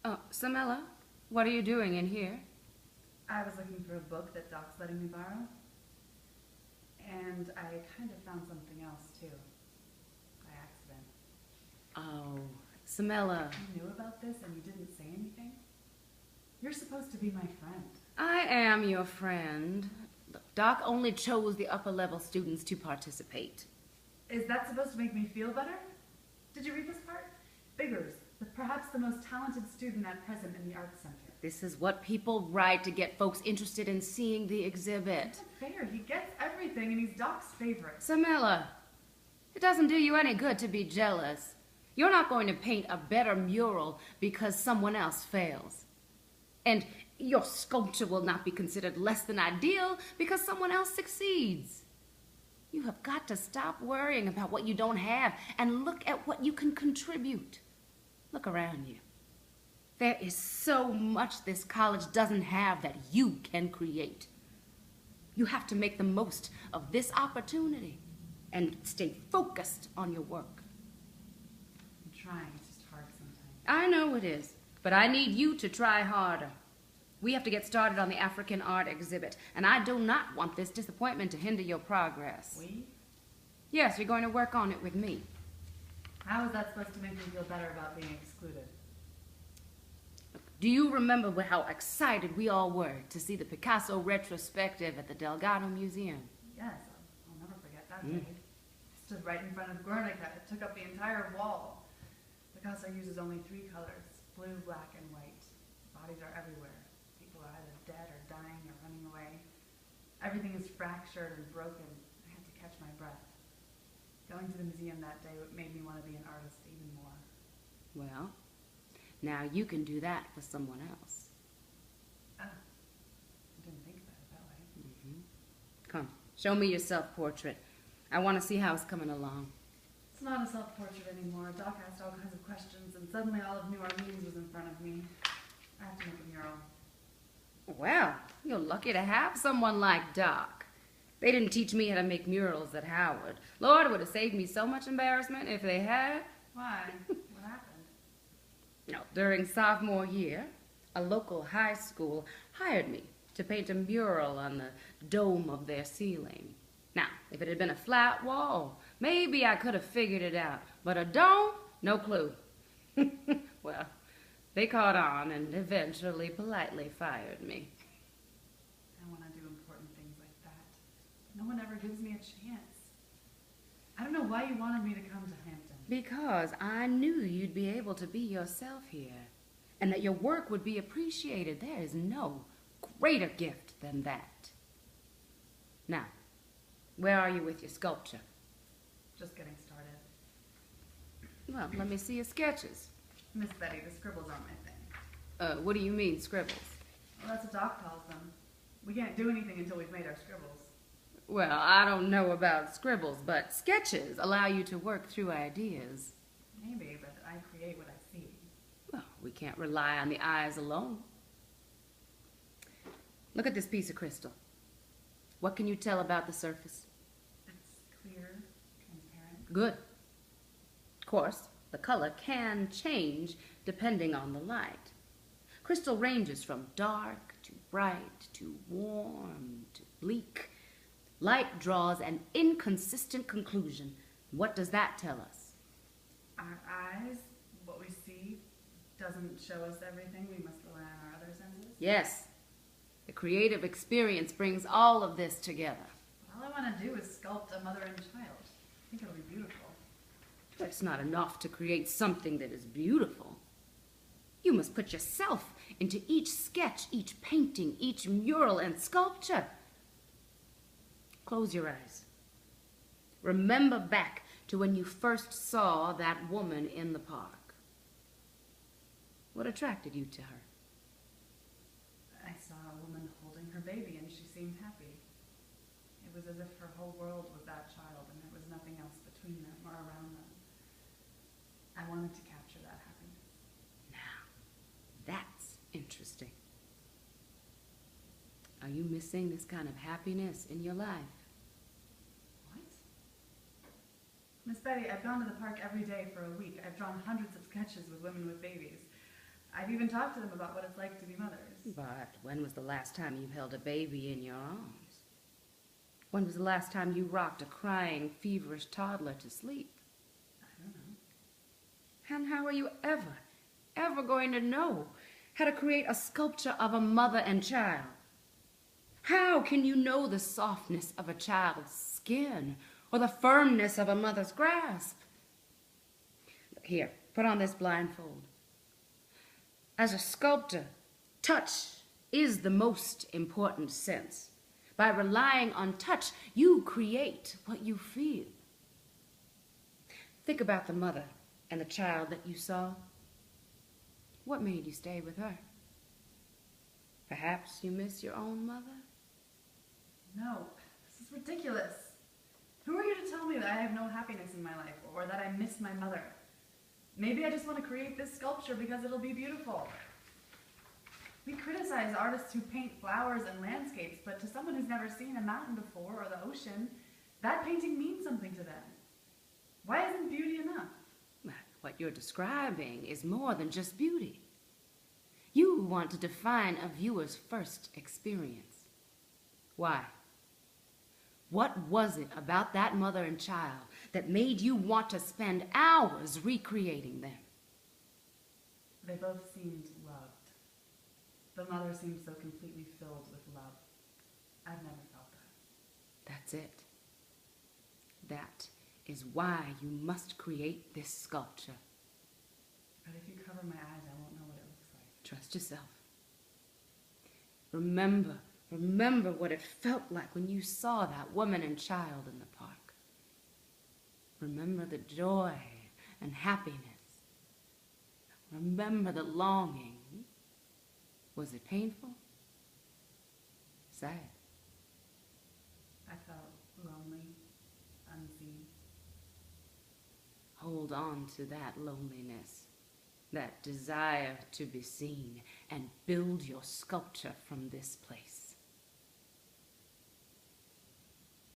Oh, Samela, what are you doing in here? I was looking for a book that Doc's letting me borrow. And I kind of found something else, too. By accident. Oh, Samela. You knew about this and you didn't say anything? You're supposed to be my friend. I am your friend. Look, Doc only chose the upper-level students to participate. Is that supposed to make me feel better? Did you read this part? Biggers, perhaps the most talented student at present in the Arts Center. This is what people write to get folks interested in seeing the exhibit. It's not fair. He gets everything and he's Doc's favorite. Samela, it doesn't do you any good to be jealous. You're not going to paint a better mural because someone else fails. And your sculpture will not be considered less than ideal because someone else succeeds. You have got to stop worrying about what you don't have and look at what you can contribute. Look around you. There is so much this college doesn't have that you can create. You have to make the most of this opportunity and stay focused on your work. I'm trying. It's just hard sometimes. I know it is, but I need you to try harder. We have to get started on the African art exhibit, and I do not want this disappointment to hinder your progress. We? Yes, you're going to work on it with me. How is that supposed to make me feel better about being excluded? Do you remember how excited we all were to see the Picasso retrospective at the Delgado Museum? Yes, I'll never forget that day. I stood right in front of Guernica. It took up the entire wall. Picasso uses only 3 colors, blue, black, and white. Bodies are everywhere. People are either dead or dying or running away. Everything is fractured and broken. I had to catch my breath. Going to the museum that day made me want to be an artist even more. Well, now you can do that for someone else. Ah, I didn't think about it that way. Come, show me your self-portrait. I want to see how it's coming along. It's not a self-portrait anymore. Doc asked all kinds of questions, and suddenly all of New Orleans was in front of me. I have to make a mural. Well, you're lucky to have someone like Doc. They didn't teach me how to make murals at Howard. Lord, it would have saved me so much embarrassment if they had. Why? What happened? No, during sophomore year, a local high school hired me to paint a mural on the dome of their ceiling. Now, if it had been a flat wall, maybe I could have figured it out. But a dome? No clue. Well, they caught on and eventually politely fired me. I want to do important things like that. No one ever gives me a chance. I don't know why you wanted me to come to Hampton. Because I knew you'd be able to be yourself here, and that your work would be appreciated. There is no greater gift than that. Now, where are you with your sculpture? Just getting started. Well, let me see your sketches. Miss Betty, the scribbles aren't my thing. What do you mean, scribbles? Well, that's what Doc calls them. We can't do anything until we've made our scribbles. Well, I don't know about scribbles, but sketches allow you to work through ideas. Maybe, but I create what I see. Well, we can't rely on the eyes alone. Look at this piece of crystal. What can you tell about the surface? It's clear, transparent. Good. Of course, the color can change depending on the light. Crystal ranges from dark to bright to warm to bleak. Light draws an inconsistent conclusion. What does that tell us? Our eyes, what we see, doesn't show us everything. We must rely on our other senses. Yes. The creative experience brings all of this together. But all I want to do is sculpt a mother and child. I think it'll be beautiful. But it's not enough to create something that is beautiful. You must put yourself into each sketch, each painting, each mural and sculpture. Close your eyes. Remember back to when you first saw that woman in the park. What attracted you to her? I saw a woman holding her baby and she seemed happy. It was as if her whole world was that child and there was nothing else between them or around them. I wanted to capture that happiness. Now, that's interesting. Are you missing this kind of happiness in your life? What? Miss Betty, I've gone to the park every day for a week. I've drawn hundreds of sketches with women with babies. I've even talked to them about what it's like to be mothers. But when was the last time you held a baby in your arms? When was the last time you rocked a crying, feverish toddler to sleep? I don't know. And how are you ever going to know how to create a sculpture of a mother and child? How can you know the softness of a child's skin or the firmness of a mother's grasp? Look here, put on this blindfold. As a sculptor, touch is the most important sense. By relying on touch, you create what you feel. Think about the mother and the child that you saw. What made you stay with her? Perhaps you miss your own mother? No, this is ridiculous. Who are you to tell me that I have no happiness in my life or that I miss my mother? Maybe I just want to create this sculpture because it'll be beautiful. We criticize artists who paint flowers and landscapes, but to someone who's never seen a mountain before or the ocean, that painting means something to them. Why isn't beauty enough? What you're describing is more than just beauty. You want to define a viewer's first experience. Why? What was it about that mother and child that made you want to spend hours recreating them? They both seemed loved. The mother seemed so completely filled with love. I've never felt that. That's it. That is why you must create this sculpture. But if you cover my eyes, I won't know what it looks like. Trust yourself. Remember what it felt like when you saw that woman and child in the park. Remember the joy and happiness. Remember the longing. Was it painful? Sad? I felt lonely, unseen. Hold on to that loneliness, that desire to be seen, and build your sculpture from this place.